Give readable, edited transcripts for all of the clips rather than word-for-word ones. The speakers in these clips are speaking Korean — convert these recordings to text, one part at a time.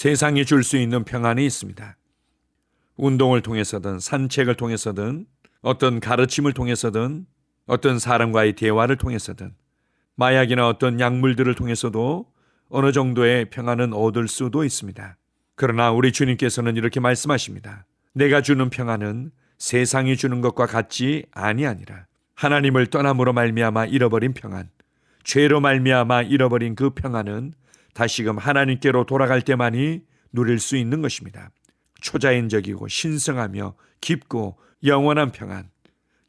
세상이 줄 수 있는 평안이 있습니다. 운동을 통해서든 산책을 통해서든 어떤 가르침을 통해서든 어떤 사람과의 대화를 통해서든 마약이나 어떤 약물들을 통해서도 어느 정도의 평안은 얻을 수도 있습니다. 그러나 우리 주님께서는 이렇게 말씀하십니다. 내가 주는 평안은 세상이 주는 것과 같지 아니하니라. 하나님을 떠남으로 말미암아 잃어버린 평안, 죄로 말미암아 잃어버린 그 평안은 다시금 하나님께로 돌아갈 때만이 누릴 수 있는 것입니다. 초자연적이고 신성하며 깊고 영원한 평안,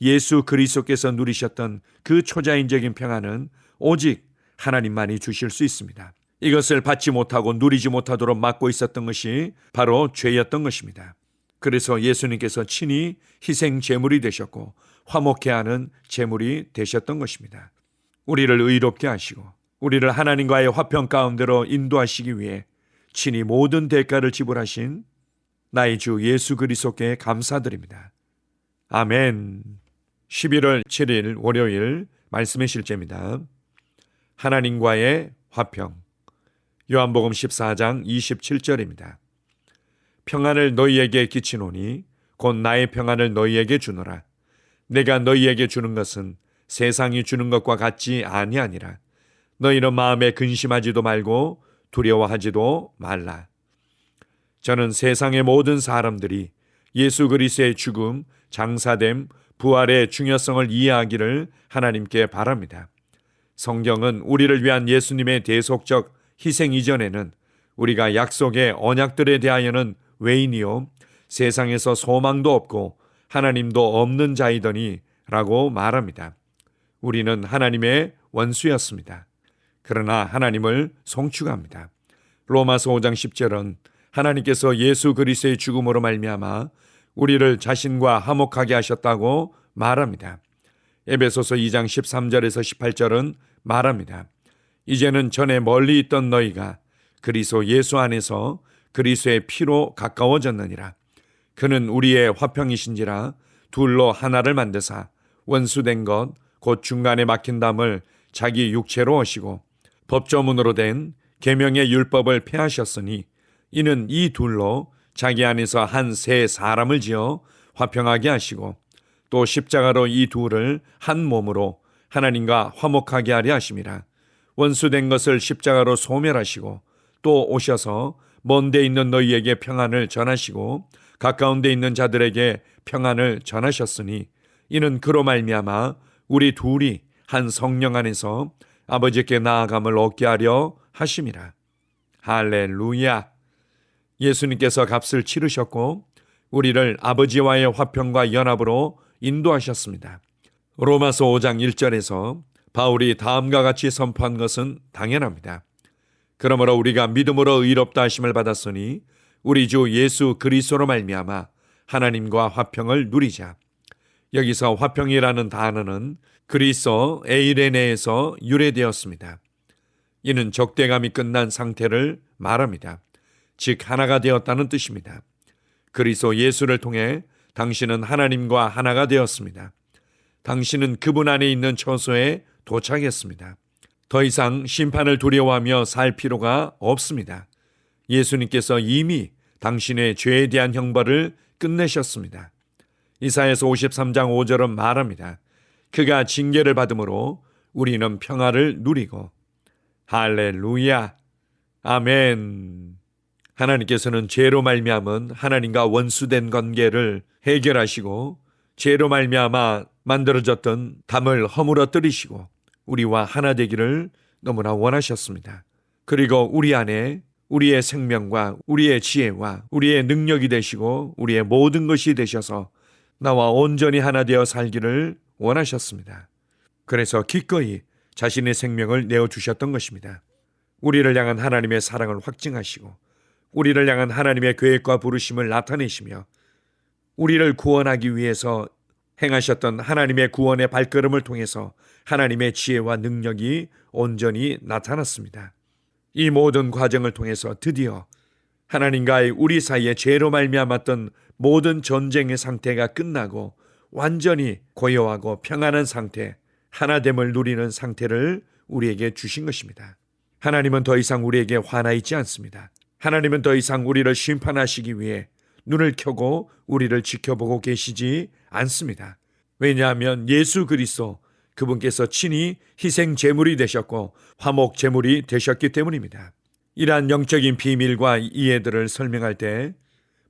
예수 그리스도께서 누리셨던 그 초자연적인 평안은 오직 하나님만이 주실 수 있습니다. 이것을 받지 못하고 누리지 못하도록 막고 있었던 것이 바로 죄였던 것입니다. 그래서 예수님께서 친히 희생 제물이 되셨고 화목케 하는 제물이 되셨던 것입니다. 우리를 의롭게 하시고 우리를 하나님과의 화평 가운데로 인도하시기 위해 친히 모든 대가를 지불하신 나의 주 예수 그리스도께 감사드립니다. 아멘. 11월 7일 월요일 말씀의 실제입니다. 하나님과의 화평. 요한복음 14장 27절입니다. 평안을 너희에게 끼치노니 곧 나의 평안을 너희에게 주노라. 내가 너희에게 주는 것은 세상이 주는 것과 같지 아니하니라. 너희는 마음에 근심하지도 말고 두려워하지도 말라. 저는 세상의 모든 사람들이 예수 그리스도의 죽음, 장사됨, 부활의 중요성을 이해하기를 하나님께 바랍니다. 성경은 우리를 위한 예수님의 대속적 희생 이전에는 우리가 약속의 언약들에 대하여는 외인이요 세상에서 소망도 없고 하나님도 없는 자이더니 라고 말합니다. 우리는 하나님의 원수였습니다. 그러나 하나님을 송축합니다. 로마서 5장 10절은 하나님께서 예수 그리스도의 죽음으로 말미암아 우리를 자신과 화목하게 하셨다고 말합니다. 에베소서 2장 13절에서 18절은 말합니다. 이제는 전에 멀리 있던 너희가 그리스도 예수 안에서 그리스도의 피로 가까워졌느니라. 그는 우리의 화평이신지라 둘로 하나를 만드사 원수된 것 곧 중간에 막힌 담을 자기 육체로 오시고 법조문으로 된 계명의 율법을 폐하셨으니 이는 이 둘로 자기 안에서 한 새 사람을 지어 화평하게 하시고 또 십자가로 이 둘을 한 몸으로 하나님과 화목하게 하려 하심이라. 원수된 것을 십자가로 소멸하시고 또 오셔서 먼 데 있는 너희에게 평안을 전하시고 가까운 데 있는 자들에게 평안을 전하셨으니 이는 그로 말미암아 우리 둘이 한 성령 안에서 아버지께 나아감을 얻게 하려 하심이라. 할렐루야. 예수님께서 값을 치르셨고 우리를 아버지와의 화평과 연합으로 인도하셨습니다. 로마서 5장 1절에서 바울이 다음과 같이 선포한 것은 당연합니다. 그러므로 우리가 믿음으로 의롭다 하심을 받았으니 우리 주 예수 그리스도로 말미암아 하나님과 화평을 누리자. 여기서 화평이라는 단어는 그리스어 에이레네에서 유래되었습니다. 이는 적대감이 끝난 상태를 말합니다. 즉 하나가 되었다는 뜻입니다. 그리스도 예수를 통해 당신은 하나님과 하나가 되었습니다. 당신은 그분 안에 있는 처소에 도착했습니다. 더 이상 심판을 두려워하며 살 필요가 없습니다. 예수님께서 이미 당신의 죄에 대한 형벌을 끝내셨습니다. 이사야서 53장 5절은 말합니다. 그가 징계를 받음으로 우리는 평화를 누리고. 할렐루야. 아멘. 하나님께서는 죄로 말미암은 하나님과 원수된 관계를 해결하시고 죄로 말미암아 만들어졌던 담을 허물어뜨리시고 우리와 하나 되기를 너무나 원하셨습니다. 그리고 우리 안에 우리의 생명과 우리의 지혜와 우리의 능력이 되시고 우리의 모든 것이 되셔서 나와 온전히 하나 되어 살기를 원하셨습니다. 그래서 기꺼이 자신의 생명을 내어주셨던 것입니다. 우리를 향한 하나님의 사랑을 확증하시고 우리를 향한 하나님의 계획과 부르심을 나타내시며 우리를 구원하기 위해서 행하셨던 하나님의 구원의 발걸음을 통해서 하나님의 지혜와 능력이 온전히 나타났습니다. 이 모든 과정을 통해서 드디어 하나님과의 우리 사이에 죄로 말미암았던 모든 전쟁의 상태가 끝나고 완전히 고요하고 평안한 상태, 하나됨을 누리는 상태를 우리에게 주신 것입니다. 하나님은 더 이상 우리에게 화나 있지 않습니다. 하나님은 더 이상 우리를 심판하시기 위해 눈을 켜고 우리를 지켜보고 계시지 않습니다. 왜냐하면 예수 그리스도 그분께서 친히 희생 제물이 되셨고 화목 제물이 되셨기 때문입니다. 이러한 영적인 비밀과 이해들을 설명할 때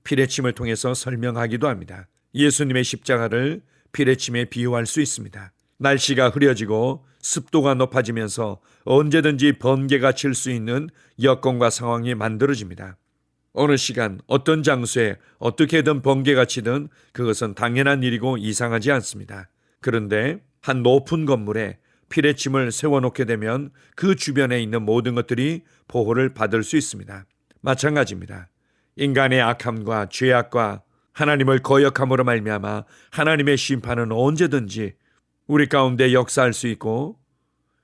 피레침을 통해서 설명하기도 합니다. 예수님의 십자가를 피레침에 비유할 수 있습니다. 날씨가 흐려지고 습도가 높아지면서 언제든지 번개가 칠 수 있는 여건과 상황이 만들어집니다. 어느 시간 어떤 장소에 어떻게든 번개가 치든 그것은 당연한 일이고 이상하지 않습니다. 그런데 한 높은 건물에 피레침을 세워놓게 되면 그 주변에 있는 모든 것들이 보호를 받을 수 있습니다. 마찬가지입니다. 인간의 악함과 죄악과 하나님을 거역함으로 말미암아 하나님의 심판은 언제든지 우리 가운데 역사할 수 있고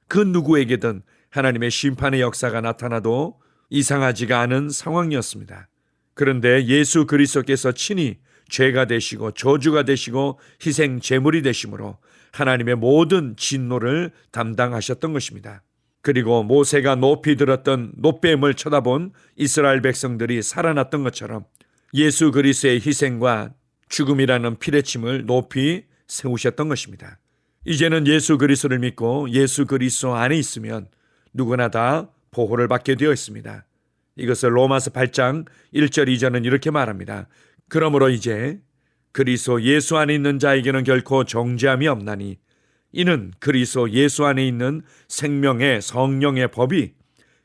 그 누구에게든 하나님의 심판의 역사가 나타나도 이상하지가 않은 상황이었습니다. 그런데 예수 그리스도께서 친히 죄가 되시고 저주가 되시고 희생 제물이 되심으로 하나님의 모든 진노를 담당하셨던 것입니다. 그리고 모세가 높이 들었던 놋뱀을 쳐다본 이스라엘 백성들이 살아났던 것처럼 예수 그리스도의 희생과 죽음이라는 피레침을 높이 세우셨던 것입니다. 이제는 예수 그리스도를 믿고 예수 그리스도 안에 있으면 누구나 다 보호를 받게 되어 있습니다. 이것을 로마서 8장 1절 2절은 이렇게 말합니다. 그러므로 이제 그리스도 예수 안에 있는 자에게는 결코 정죄함이 없나니 이는 그리스도 예수 안에 있는 생명의 성령의 법이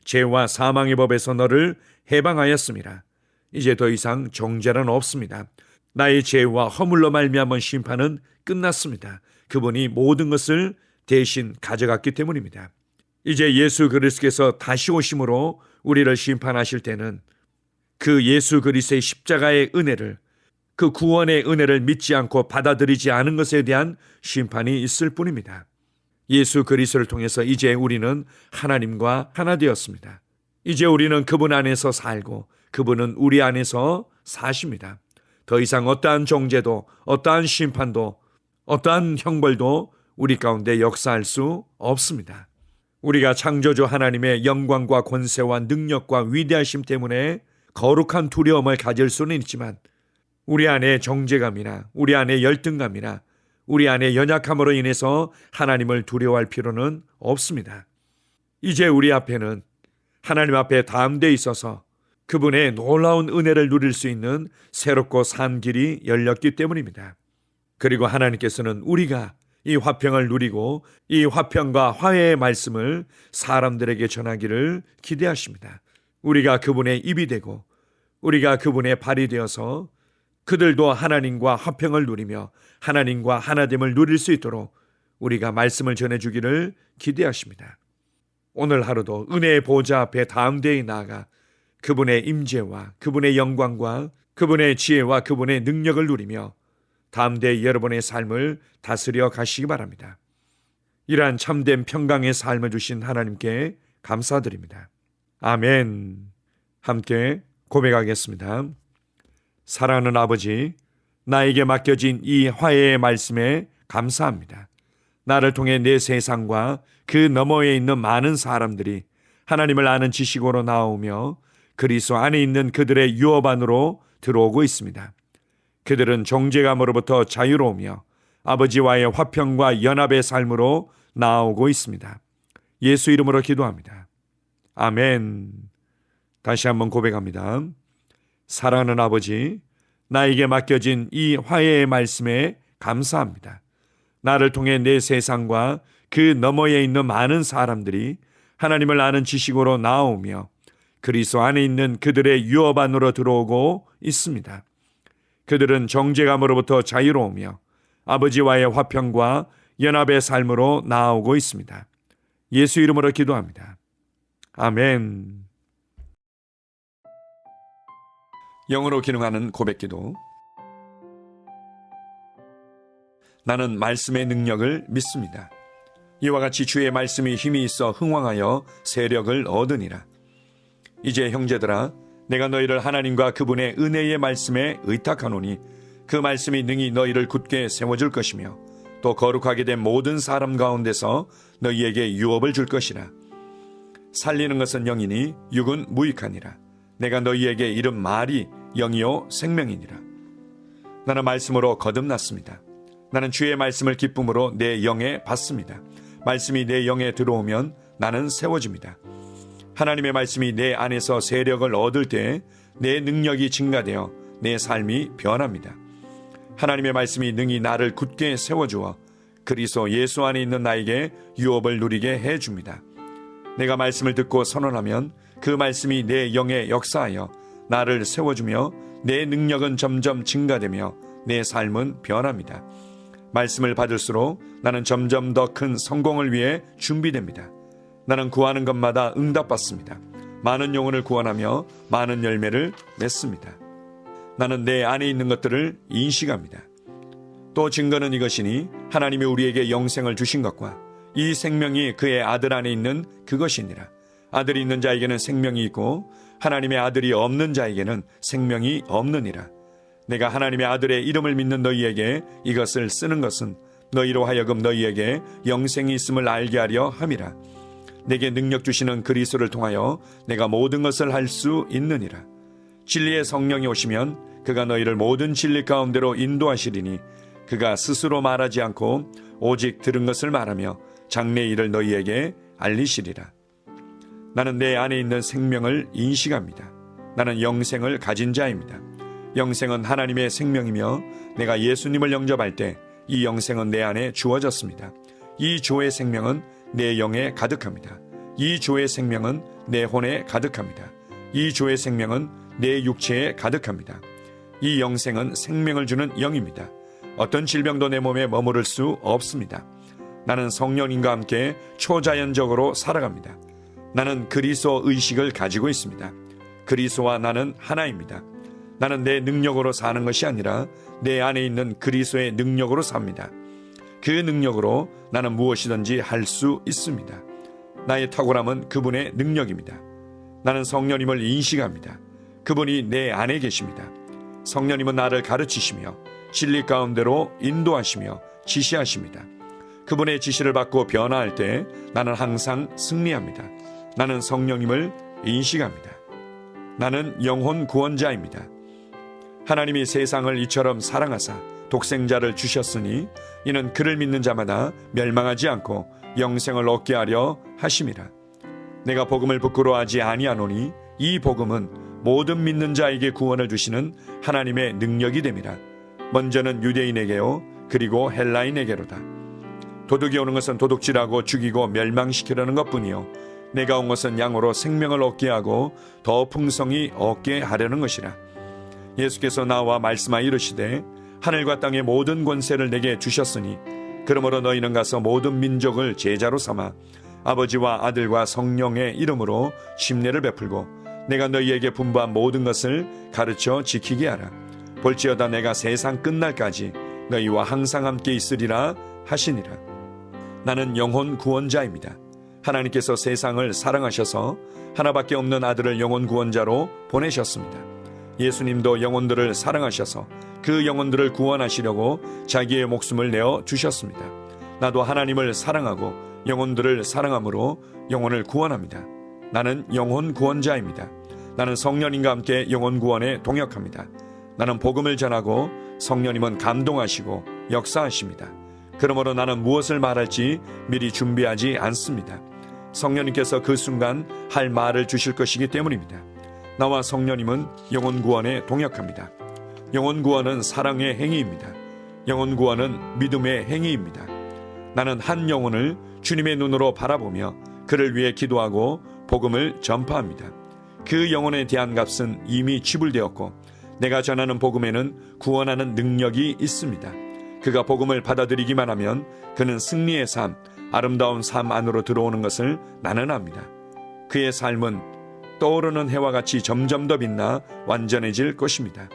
죄와 사망의 법에서 너를 해방하였습니다. 이제 더 이상 정죄는 없습니다. 나의 죄와 허물로 말미암은 심판은 끝났습니다. 그분이 모든 것을 대신 가져갔기 때문입니다. 이제 예수 그리스도께서 다시 오심으로 우리를 심판하실 때는 그 예수 그리스도의 십자가의 은혜를, 그 구원의 은혜를 믿지 않고 받아들이지 않은 것에 대한 심판이 있을 뿐입니다. 예수 그리스도를 통해서 이제 우리는 하나님과 하나 되었습니다. 이제 우리는 그분 안에서 살고 그분은 우리 안에서 사십니다. 더 이상 어떠한 정죄도 어떠한 심판도 어떠한 형벌도 우리 가운데 역사할 수 없습니다. 우리가 창조주 하나님의 영광과 권세와 능력과 위대하심 때문에 거룩한 두려움을 가질 수는 있지만 우리 안에 정죄감이나 우리 안에 열등감이나 우리 안에 연약함으로 인해서 하나님을 두려워할 필요는 없습니다. 이제 우리 앞에는 하나님 앞에 담대히 있어서 그분의 놀라운 은혜를 누릴 수 있는 새롭고 산 길이 열렸기 때문입니다. 그리고 하나님께서는 우리가 이 화평을 누리고 이 화평과 화해의 말씀을 사람들에게 전하기를 기대하십니다. 우리가 그분의 입이 되고 우리가 그분의 발이 되어서 그들도 하나님과 화평을 누리며 하나님과 하나됨을 누릴 수 있도록 우리가 말씀을 전해주기를 기대하십니다. 오늘 하루도 은혜의 보좌 앞에 담대히 나아가 그분의 임재와 그분의 영광과 그분의 지혜와 그분의 능력을 누리며 담대히 여러분의 삶을 다스려 가시기 바랍니다. 이러한 참된 평강의 삶을 주신 하나님께 감사드립니다. 아멘. 함께 고백하겠습니다. 사랑하는 아버지, 나에게 맡겨진 이 화해의 말씀에 감사합니다. 나를 통해 내 세상과 그 너머에 있는 많은 사람들이 하나님을 아는 지식으로 나오며 그리스도 안에 있는 그들의 유업 안으로 들어오고 있습니다. 그들은 정죄감으로부터 자유로우며 아버지와의 화평과 연합의 삶으로 나아오고 있습니다. 예수 이름으로 기도합니다. 아멘. 다시 한번 고백합니다. 사랑하는 아버지, 나에게 맡겨진 이 화해의 말씀에 감사합니다. 나를 통해 내 세상과 그 너머에 있는 많은 사람들이 하나님을 아는 지식으로 나아오며 그리스도 안에 있는 그들의 유업 안으로 들어오고 있습니다. 그들은 정죄감으로부터 자유로우며 아버지와의 화평과 연합의 삶으로 나아오고 있습니다. 예수 이름으로 기도합니다. 아멘. 영으로 기능하는 고백기도. 나는 말씀의 능력을 믿습니다. 이와 같이 주의 말씀이 힘이 있어 흥왕하여 세력을 얻으니라. 이제 형제들아, 내가 너희를 하나님과 그분의 은혜의 말씀에 의탁하노니 그 말씀이 능히 너희를 굳게 세워줄 것이며 또 거룩하게 된 모든 사람 가운데서 너희에게 유업을 줄 것이라. 살리는 것은 영이니 육은 무익하니라. 내가 너희에게 이른 말이 영이요 생명이니라. 나는 말씀으로 거듭났습니다. 나는 주의 말씀을 기쁨으로 내 영에 받습니다. 말씀이 내 영에 들어오면 나는 세워집니다. 하나님의 말씀이 내 안에서 세력을 얻을 때 내 능력이 증가되어 내 삶이 변합니다. 하나님의 말씀이 능히 나를 굳게 세워주어 그리스도 예수 안에 있는 나에게 유업을 누리게 해줍니다. 내가 말씀을 듣고 선언하면 그 말씀이 내 영에 역사하여 나를 세워주며 내 능력은 점점 증가되며 내 삶은 변합니다. 말씀을 받을수록 나는 점점 더 큰 성공을 위해 준비됩니다. 나는 구하는 것마다 응답받습니다. 많은 영혼을 구원하며 많은 열매를 맺습니다. 나는 내 안에 있는 것들을 인식합니다. 또 증거는 이것이니 하나님이 우리에게 영생을 주신 것과 이 생명이 그의 아들 안에 있는 그것이니라. 아들이 있는 자에게는 생명이 있고 하나님의 아들이 없는 자에게는 생명이 없느니라. 내가 하나님의 아들의 이름을 믿는 너희에게 이것을 쓰는 것은 너희로 하여금 너희에게 영생이 있음을 알게 하려 함이라. 내게 능력 주시는 그리스도를 통하여 내가 모든 것을 할 수 있느니라. 진리의 성령이 오시면 그가 너희를 모든 진리 가운데로 인도하시리니 그가 스스로 말하지 않고 오직 들은 것을 말하며 장래 일을 너희에게 알리시리라. 나는 내 안에 있는 생명을 인식합니다. 나는 영생을 가진 자입니다. 영생은 하나님의 생명이며 내가 예수님을 영접할 때 이 영생은 내 안에 주어졌습니다. 이 주의 생명은 내 영에 가득합니다. 이 주의 생명은 내 혼에 가득합니다. 이 주의 생명은 내 육체에 가득합니다. 이 영생은 생명을 주는 영입니다. 어떤 질병도 내 몸에 머무를 수 없습니다. 나는 성령님과 함께 초자연적으로 살아갑니다. 나는 그리스도 의식을 가지고 있습니다. 그리스도와 나는 하나입니다. 나는 내 능력으로 사는 것이 아니라 내 안에 있는 그리스도의 능력으로 삽니다. 그 능력으로 나는 무엇이든지 할 수 있습니다. 나의 탁월함은 그분의 능력입니다. 나는 성령님을 인식합니다. 그분이 내 안에 계십니다. 성령님은 나를 가르치시며 진리 가운데로 인도하시며 지시하십니다. 그분의 지시를 받고 변화할 때 나는 항상 승리합니다. 나는 성령님을 인식합니다. 나는 영혼 구원자입니다. 하나님이 세상을 이처럼 사랑하사 독생자를 주셨으니 이는 그를 믿는 자마다 멸망하지 않고 영생을 얻게 하려 하심이라. 내가 복음을 부끄러워하지 아니하노니 이 복음은 모든 믿는 자에게 구원을 주시는 하나님의 능력이 됨이라. 먼저는 유대인에게요 그리고 헬라인에게로다. 도둑이 오는 것은 도둑질하고 죽이고 멸망시키려는 것뿐이요 내가 온 것은 양으로 생명을 얻게 하고 더 풍성히 얻게 하려는 것이라. 예수께서 나와 말씀하여 이르시되 하늘과 땅의 모든 권세를 내게 주셨으니 그러므로 너희는 가서 모든 민족을 제자로 삼아 아버지와 아들과 성령의 이름으로 침례를 베풀고 내가 너희에게 분부한 모든 것을 가르쳐 지키게 하라. 볼지어다 내가 세상 끝날까지 너희와 항상 함께 있으리라 하시니라. 나는 영혼 구원자입니다. 하나님께서 세상을 사랑하셔서 하나밖에 없는 아들을 영혼 구원자로 보내셨습니다. 예수님도 영혼들을 사랑하셔서 그 영혼들을 구원하시려고 자기의 목숨을 내어 주셨습니다. 나도 하나님을 사랑하고 영혼들을 사랑함으로 영혼을 구원합니다. 나는 영혼 구원자입니다. 나는 성령님과 함께 영혼 구원에 동역합니다. 나는 복음을 전하고 성령님은 감동하시고 역사하십니다. 그러므로 나는 무엇을 말할지 미리 준비하지 않습니다. 성령님께서 그 순간 할 말을 주실 것이기 때문입니다. 나와 성령님은 영혼 구원에 동역합니다. 영혼 구원은 사랑의 행위입니다. 영혼 구원은 믿음의 행위입니다. 나는 한 영혼을 주님의 눈으로 바라보며 그를 위해 기도하고 복음을 전파합니다. 그 영혼에 대한 값은 이미 지불되었고 내가 전하는 복음에는 구원하는 능력이 있습니다. 그가 복음을 받아들이기만 하면 그는 승리의 삶, 아름다운 삶 안으로 들어오는 것을 나는 압니다. 그의 삶은 떠오르는 해와 같이 점점 더 빛나 완전해질 것입니다.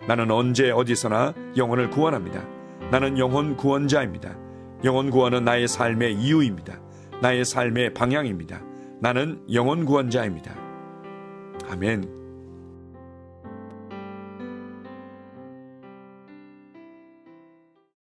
나는 언제 어디서나 영혼을 구원합니다. 나는 영혼 구원자입니다. 영혼 구원은 나의 삶의 이유입니다. 나의 삶의 방향입니다. 나는 영혼 구원자입니다. 아멘.